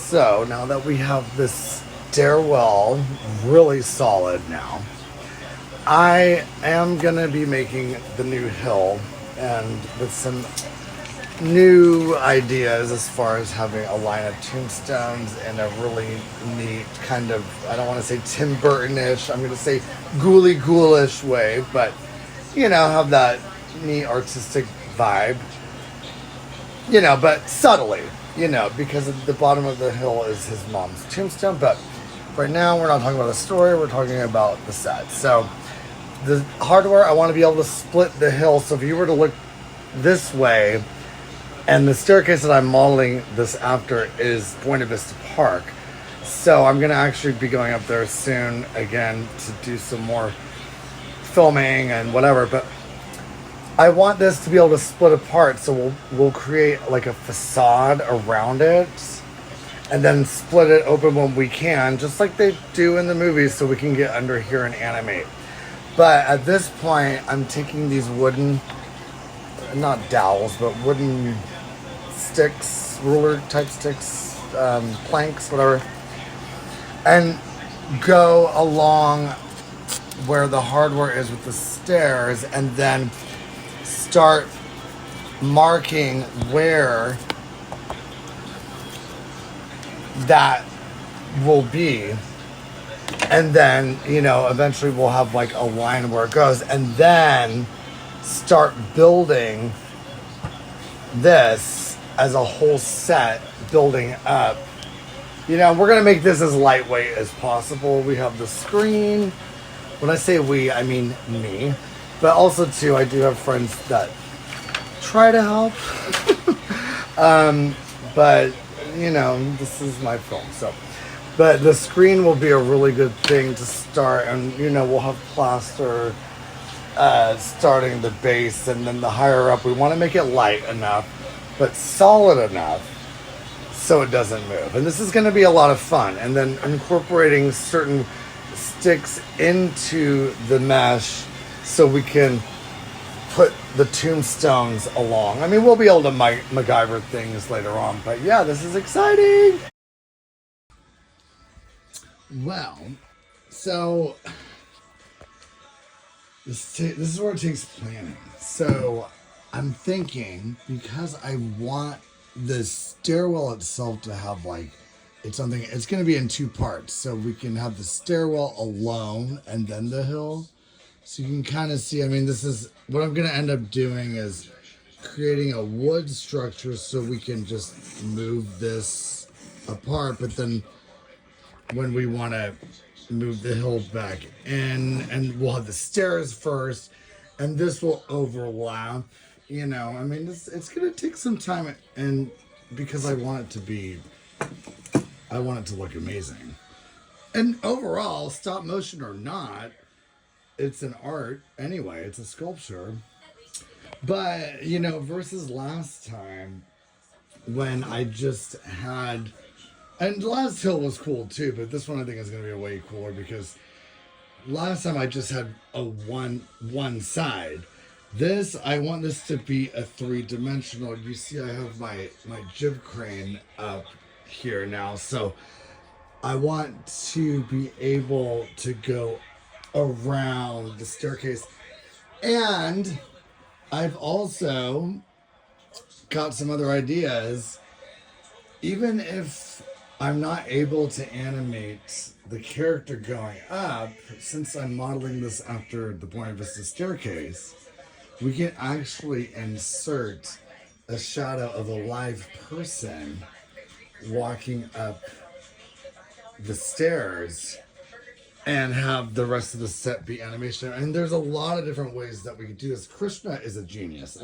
So now that we have this stairwell really solid now, I am gonna be making the new hill and with some new ideas as far as having a line of tombstones in a really neat kind of, I don't want to say Tim Burton-ish, I'm going to say ghoulish way, but have that neat artistic vibe, but subtly, because at the bottom of the hill is his mom's tombstone. But right now, we're not talking about the story, we're talking about the set. So, the hardware, I want to be able to split the hill. So, if you were to look this way, and the staircase that I'm modeling this after is Buena Vista Park. So, I'm going to actually be going up there soon again to do some more filming and whatever. But I want this to be able to split apart, so we'll create like a facade around it and then split it open when we can, just like they do in the movies, so we can get under here and animate. But at this point, I'm taking these wooden, not dowels, but wooden sticks, ruler type sticks, planks, whatever, and go along where the hardware is with the stairs, and then start marking where that will be, and then eventually we'll have like a line where it goes, and then start building this as a whole set, building up. We're gonna make this as lightweight as possible. We have the screen. When I say we, I mean me. But also, too, I do have friends that try to help. But, this is my film. So, but the screen will be a really good thing to start. And, we'll have plaster starting the base. And then the higher up, we want to make it light enough, but solid enough so it doesn't move. And this is going to be a lot of fun. And then incorporating certain sticks into the mesh so we can put the tombstones along. I mean, we'll be able to MacGyver things later on, but yeah, this is exciting. Well, so this is where it takes planning. So I'm thinking, because I want the stairwell itself to have it's going to be in two parts. So we can have the stairwell alone and then the hill. So you can kind of see, this is what I'm going to end up doing is creating a wood structure so we can just move this apart. But then when we want to move the hill back in, and we'll have the stairs first, and this will overlap, it's going to take some time, and because I want it to look amazing. And overall, stop motion or not, it's an art anyway. It's a sculpture. But, versus last time when I just had, and last hill was cool too, but this one I think is going to be way cooler because last time I just had a one side. This, I want this to be a three-dimensional. You see I have my jib crane up here now, so I want to be able to go around the staircase. And I've also got some other ideas. Even if I'm not able to animate the character going up, since I'm modeling this after the Buena Vista staircase, we can actually insert a shadow of a live person walking up the stairs and have the rest of the set be animation. And there's a lot of different ways that we can do this. Krishna is a genius.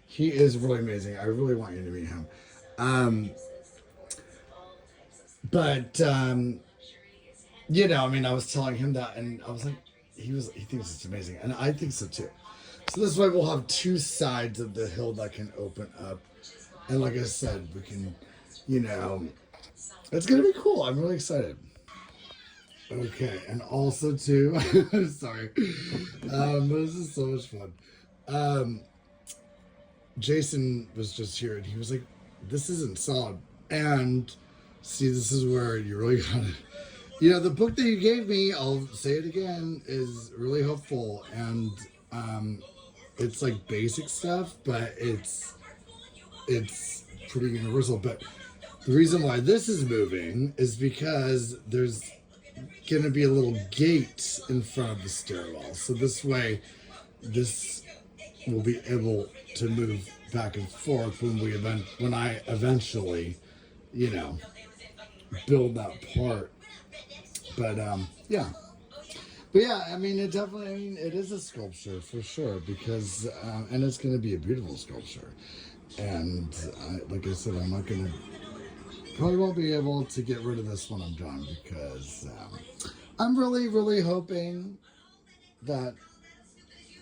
He is really amazing. I really want you to meet him. I was telling him that, and I was like, he thinks it's amazing, and I think so too. So this way we'll have two sides of the hill that can open up, and like I said, we can, it's gonna be cool. I'm really excited. Okay, and also too, sorry, but this is so much fun. Jason was just here, and he was like, "This isn't solid," and See, this is where you really gotta. You know, the book that you gave me, I'll say it again, is really hopeful, and um, it's like basic stuff, but it's pretty universal. But the reason why this is moving is because there's gonna be a little gate in front of the stairwell, so this way, this will be able to move back and forth when I eventually, you know, build that part. But yeah. But yeah, I mean, it definitely, I mean, it is a sculpture for sure because, and it's going to be a beautiful sculpture. And like I said, I'm not going to, probably won't be able to get rid of this when I'm done because I'm really, really hoping that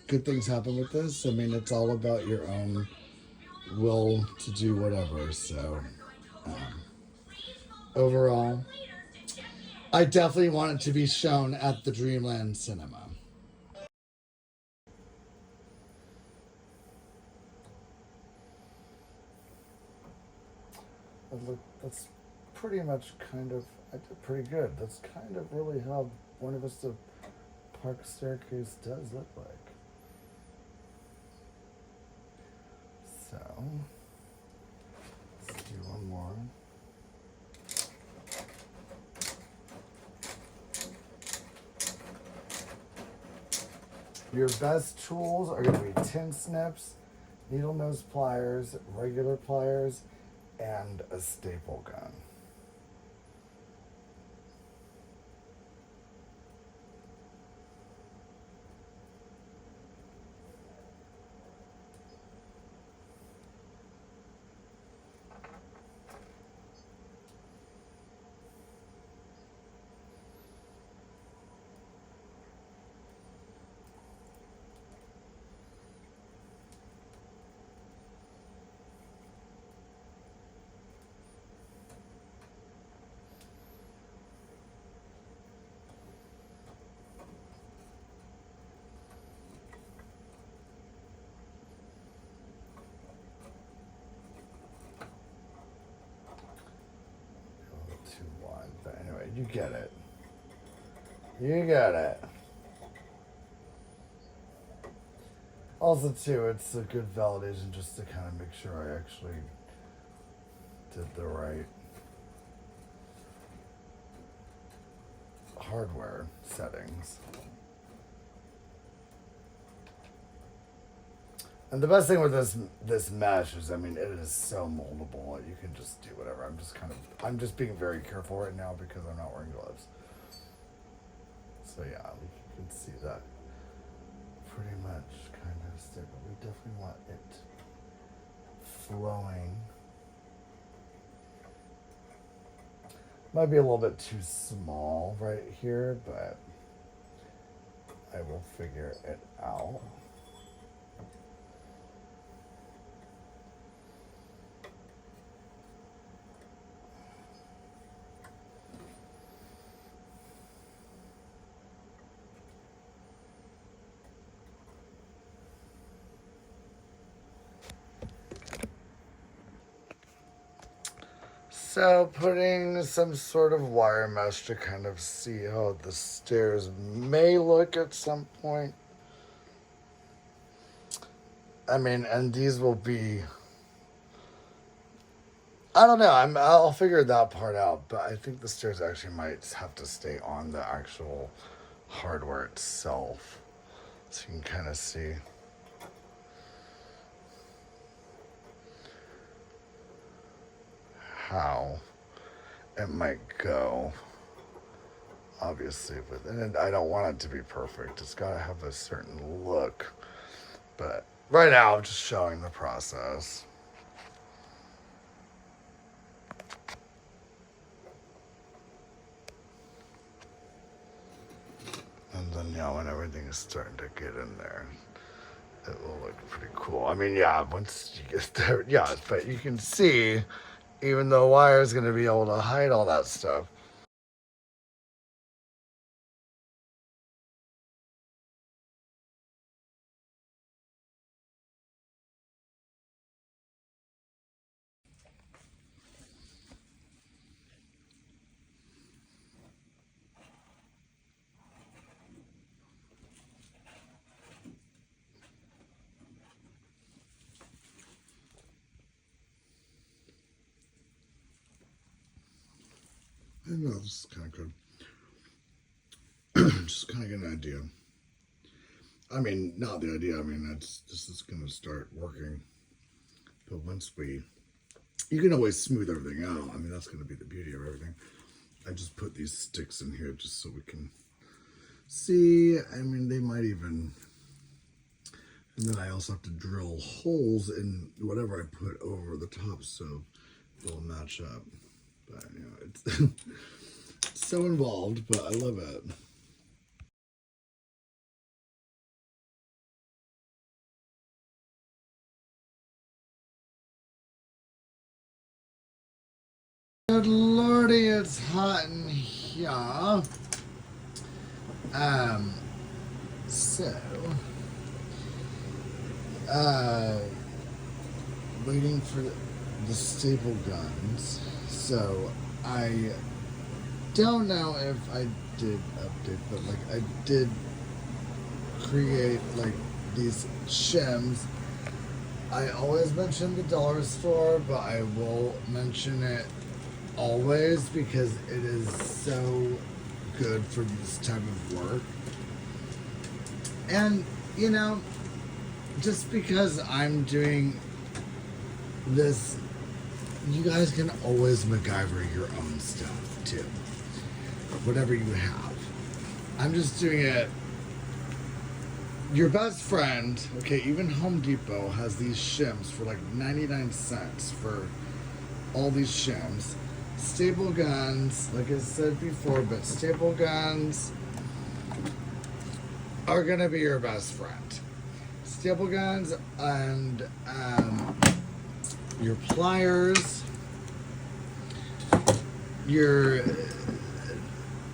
good things happen with this. I mean, it's all about your own will to do whatever. So, um, overall, I definitely want it to be shown at the Dreamland Cinema. Look, that's pretty much kind of, I did pretty good. That's kind of really how Buena Vista Park staircase does look like. So, let's do one more. Your best tools are going to be tin snips, needle nose pliers, regular pliers, and a staple gun. A little too wide, but anyway, you get it. You get it. Also, too, it's a good validation just to kind of make sure I actually did the right hardware settings. And the best thing with this mesh is, I mean, it is so moldable. You can just do whatever. I'm just being very careful right now because I'm not wearing gloves. So yeah, you can see that pretty much kind of stick. But we definitely want it flowing. Might be a little bit too small right here, but I will figure it out. So putting some sort of wire mesh to kind of see how the stairs may look at some point. I mean, and these will be, I don't know. I'll figure that part out, but I think the stairs actually might have to stay on the actual hardware itself. So you can kind of see how it might go. Obviously, but and I don't want it to be perfect. It's got to have a certain look. But right now, I'm just showing the process. And then, yeah, when everything is starting to get in there, it will look pretty cool. I mean, yeah, once you get there, yeah, but you can see, even though wire is going to be able to hide all that stuff. No, this is kind of good. Just kind of get an idea. I mean, not the idea. I mean, this is going to start working. But once you can always smooth everything out. I mean, that's going to be the beauty of everything. I just put these sticks in here just so we can see. I mean, they might even, and then I also have to drill holes in whatever I put over the top so they'll match up. But, you know, it's so involved, but I love it. Good lordy, it's hot in here. So, waiting for the staple guns. So, I don't know if I did update, but like I did create like these shims. I always mention the dollar store, but I will mention it always because it is so good for this type of work. And you know, just because I'm doing this, you guys can always MacGyver your own stuff too, whatever you have. I'm just doing it. Your best friend, okay, even Home Depot has these shims for like 99 cents for all these shims. Staple guns, like I said before, but staple guns are gonna be your best friend. Staple guns and your pliers, your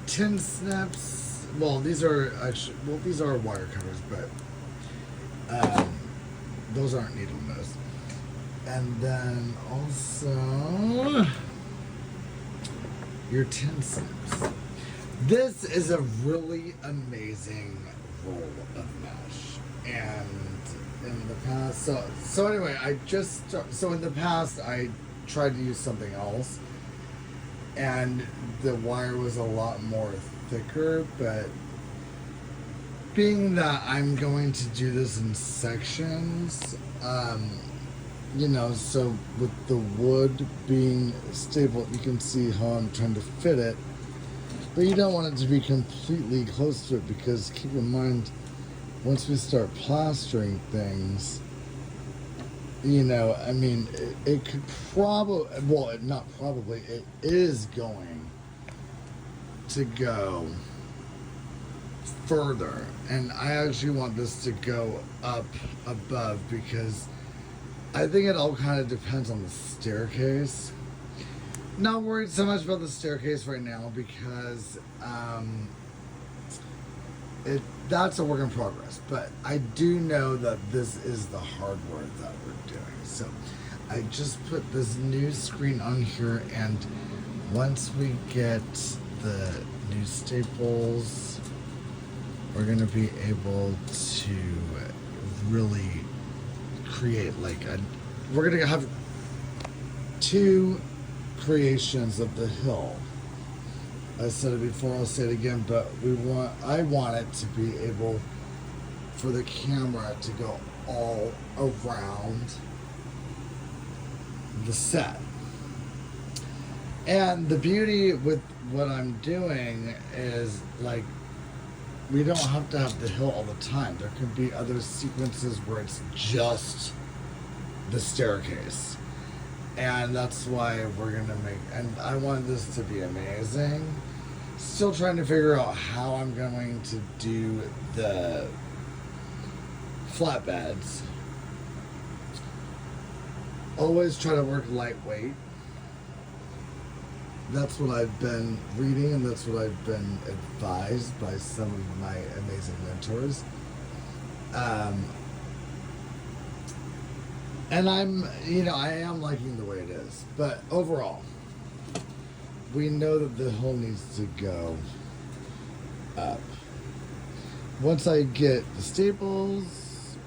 tin snips. Well, these are actually, well, these are wire cutters, but those aren't needle nose. And then also your tin snips. This is a really amazing roll of mesh, and in the past, so anyway, so in the past I tried to use something else, and the wire was a lot more thicker, but being that I'm going to do this in sections, you know, so with the wood being stable, you can see how I'm trying to fit it, but you don't want it to be completely close to it, because keep in mind, once we start plastering things, you know, I mean, it could probably, well, not probably, it is going to go further, and I actually want this to go up above, because I think it all kind of depends on the staircase. Not worried so much about the staircase right now, because that's a work in progress, but I do know that this is the hardware that we're doing. So I just put this new screen on here, and once we get the new staples, we're gonna be able to really create like we're gonna have two creations of the hill. I said it before, I'll say it again, but I want it to be able for the camera to go all around the set. And the beauty with what I'm doing is, like, we don't have to have the hill all the time. There could be other sequences where it's just the staircase. And that's why we're gonna and I want this to be amazing. Still trying to figure out how I'm going to do the flatbeds. Always try to work lightweight. That's what I've been reading, and that's what I've been advised by some of my amazing mentors. And I am liking the way it is. But overall, we know that the hull needs to go up. Once I get the staples,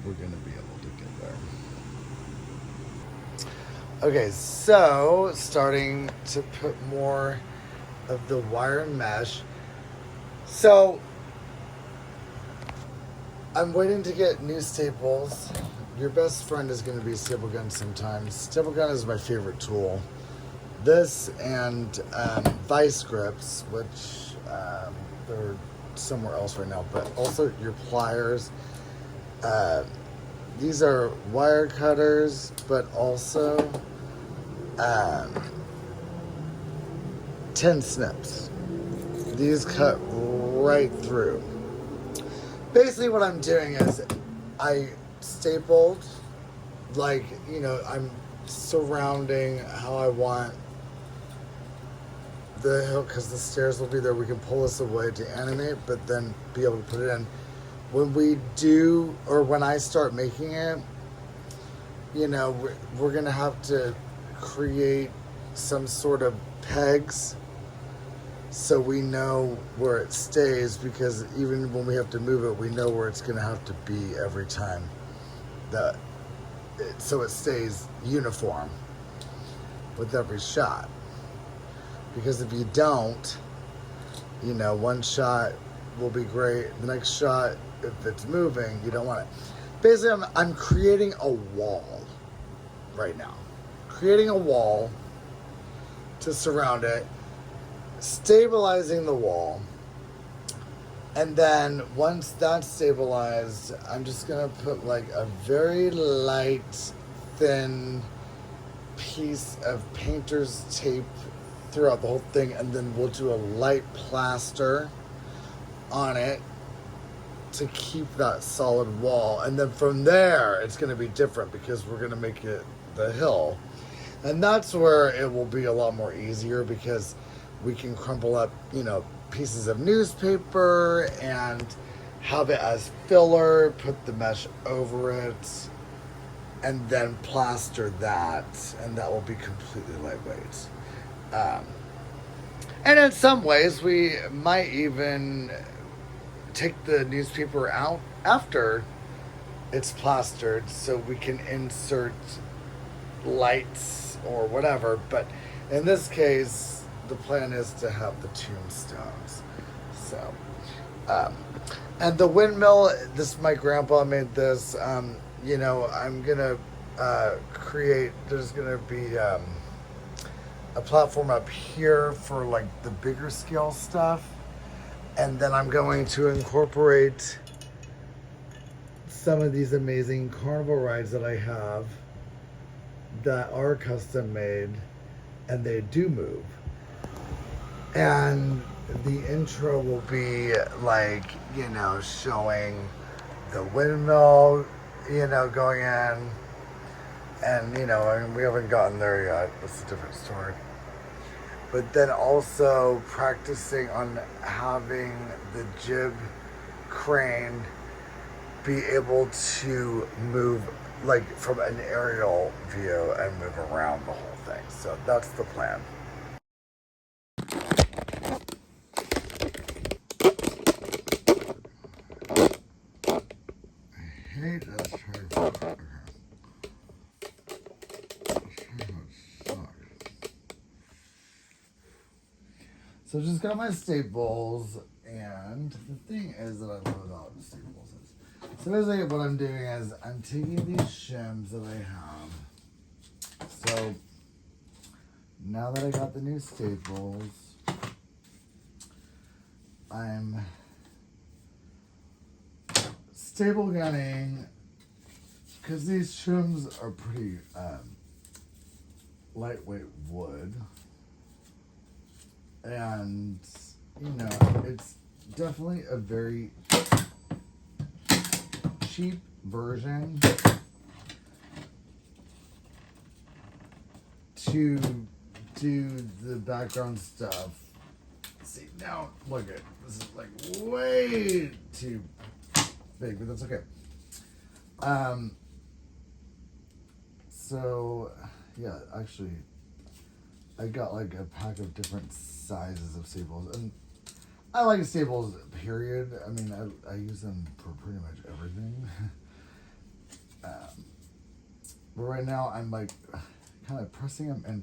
we're going to be able to get there. Okay, so starting to put more of the wire and mesh. So I'm waiting to get new staples. Your best friend is going to be staple gun sometimes. Staple gun is my favorite tool. This and vice grips, which they're somewhere else right now, but also your pliers. These are wire cutters, but also tin snips. These cut right through. Basically what I'm doing is I stapled, like, I'm surrounding how I want the hill, because the stairs will be there. We can pull this away to animate, but then be able to put it in. When we do, or when I start making it, we're going to have to create some sort of pegs so we know where it stays, because even when we have to move it, we know where it's going to have to be every time, so it stays uniform with every shot. Because if you don't, one shot will be great. The next shot, if it's moving, you don't want it. Basically, I'm creating a wall right now. Creating a wall to surround it, stabilizing the wall. And then once that's stabilized, I'm just going to put like a very light, thin piece of painter's tape throughout the whole thing, and then we'll do a light plaster on it to keep that solid wall. And then from there, it's going to be different because we're going to make it the hill. And that's where it will be a lot more easier, because we can crumple up, pieces of newspaper and have it as filler, put the mesh over it, and then plaster that, and that will be completely lightweight. And in some ways, we might even take the newspaper out after it's plastered so we can insert lights or whatever. But in this case, the plan is to have the tombstones. So, and the windmill, my grandpa made this. I'm going to create, there's going to be a platform up here for like the bigger scale stuff, and then I'm going to incorporate some of these amazing carnival rides that I have that are custom made, and they do move. And the intro will be like, showing the windmill, going in. And, we haven't gotten there yet. That's a different story. But then also practicing on having the jib crane be able to move, like, from an aerial view and move around the whole thing. So that's the plan. I hate this tripod. So just got my staples, and the thing is that I love about staples is, so basically what I'm doing is I'm taking these shims that I have. So now that I got the new staples, I'm staple gunning, because these shims are pretty lightweight wood. And, it's definitely a very cheap version to do the background stuff. See, now, look at this is like way too big, but that's okay. So, yeah, actually, I got like a pack of different sizes of staples, and I like staples, period. I mean, I use them for pretty much everything. But right now I'm like kind of pressing them, and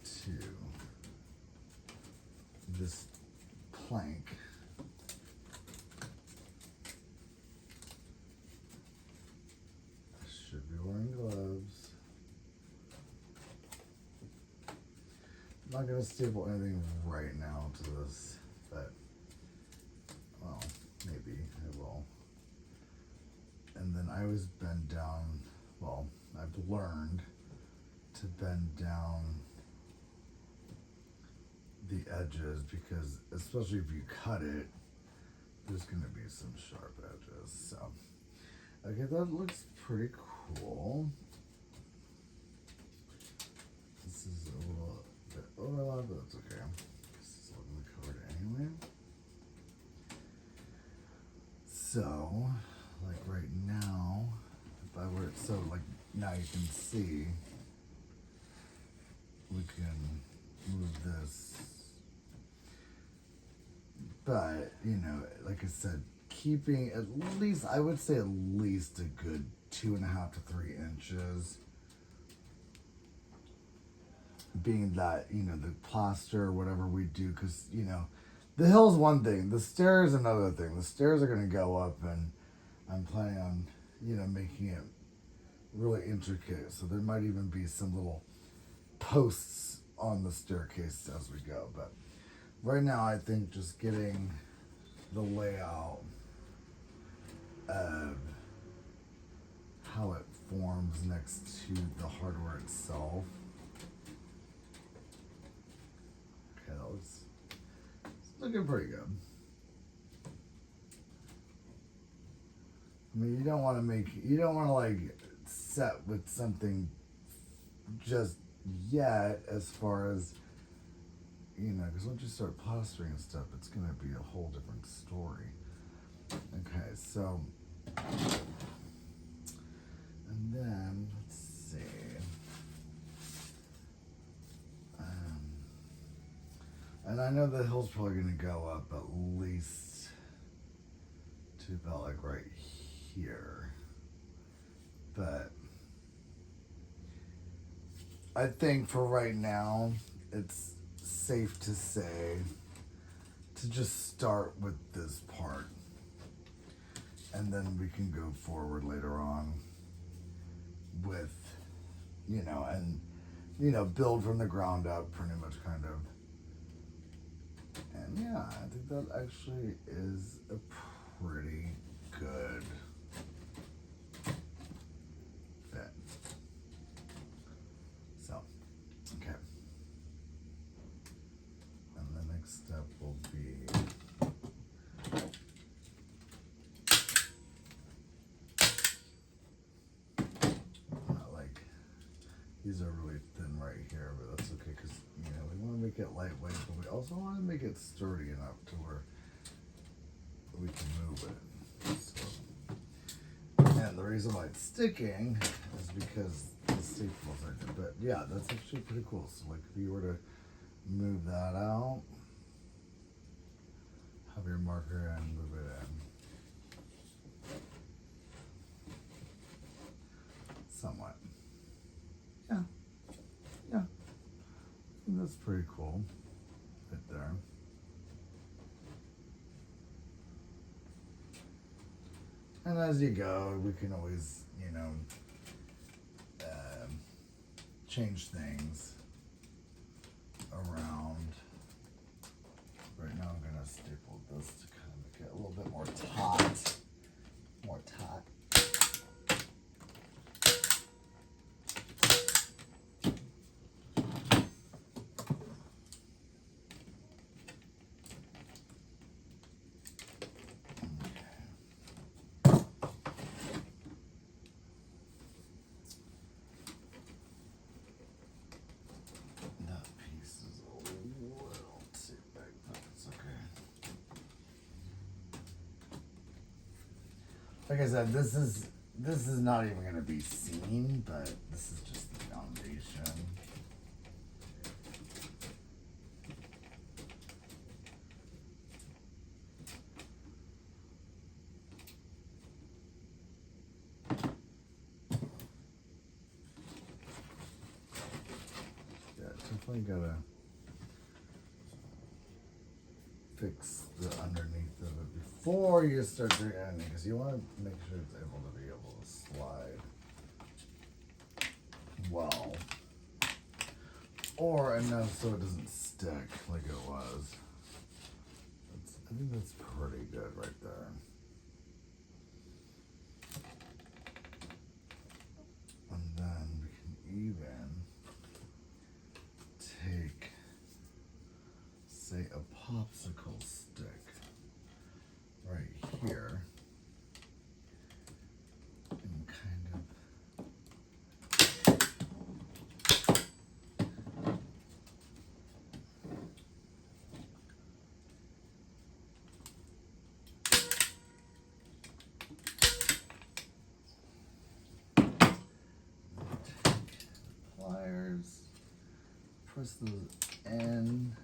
to this plank. I should be wearing gloves. I'm not going to staple anything right now to this, but, well, maybe I will. And then I always bend down, well, I've learned to bend down the edges because, especially if you cut it, there's going to be some sharp edges. So, okay, that looks pretty cool. This is a little bit overlap, but that's okay. This is all going to cover it anyway. So, like right now, if I were, so like now you can see, we can move this. But, you know, like I said, keeping at least, I would say at least a good 2.5 to 3 inches. Being that, you know, the plaster or whatever we do, because, you know, the hill's one thing, the stairs another thing. The stairs are going to go up, and I'm planning on, you know, making it really intricate. So there might even be some little posts on the staircase as we go. But right now, I think just getting the layout of how it forms next to the hardware itself. Okay, that looks, it's looking pretty good. I mean, you don't want to like set with something just yet, as far as, you know, because once you start plastering and stuff, it's going to be a whole different story. Okay, so, and then, let's see. And I know the hill's probably going to go up at least to about like right here. But I think for right now, it's safe to say to just start with this part, and then we can go forward later on with, you know, and, you know, build from the ground up pretty much, kind of. And yeah, I think that actually is a pretty good fit. So, okay. And the next step will be these are really thin right here, but that's okay because, you know, we want to make it lightweight, but we also want to make it sturdy enough to where we can move it. So, and the reason why it's sticking is because the staples are good. But yeah, that's actually pretty cool. So like if you were to move that out, have your marker and move it in. Somewhat. Yeah. Yeah. That's pretty cool. Right there. And as you go, we can always, you know, change things around. Right now I'm going to staple this to kind of make it a little bit more taut. More taut. Like I said, this is not even going to be seen, but this is just the foundation. Yeah, definitely gotta fix the underneath of it before you start doing anything, because you want to make sure it's able to slide well, or enough so it doesn't stick like it was. I think that's pretty good right there. And then we can even take, say, a popsicle stick right here and kind of pliers, press those in.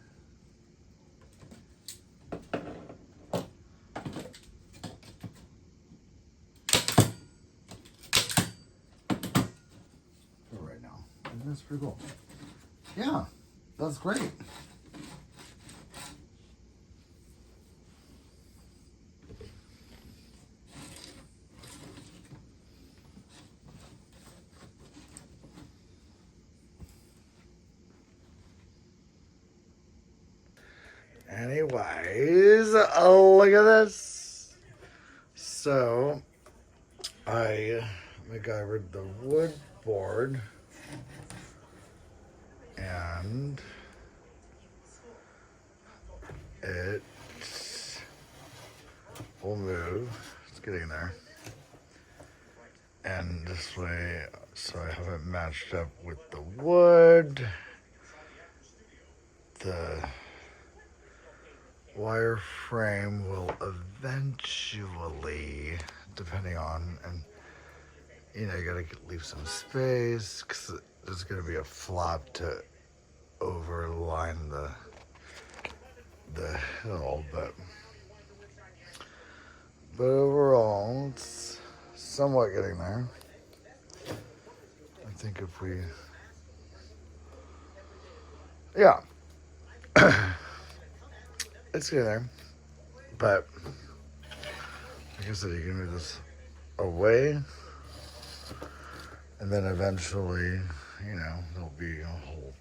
For right now. I think that's pretty cool. Yeah, that's great. Anyways, look at this. So, I MacGyvered the wood board, and it will move. It's getting there. And this way, so I have it matched up with the wood. The wire frame will eventually, depending on, and you know, you gotta leave some space because there's gonna be a flap to overline the hill, but overall, it's somewhat getting there. I think if we, yeah. It's getting there, but like I said, you can move this away, and then eventually, you know, there'll be a hole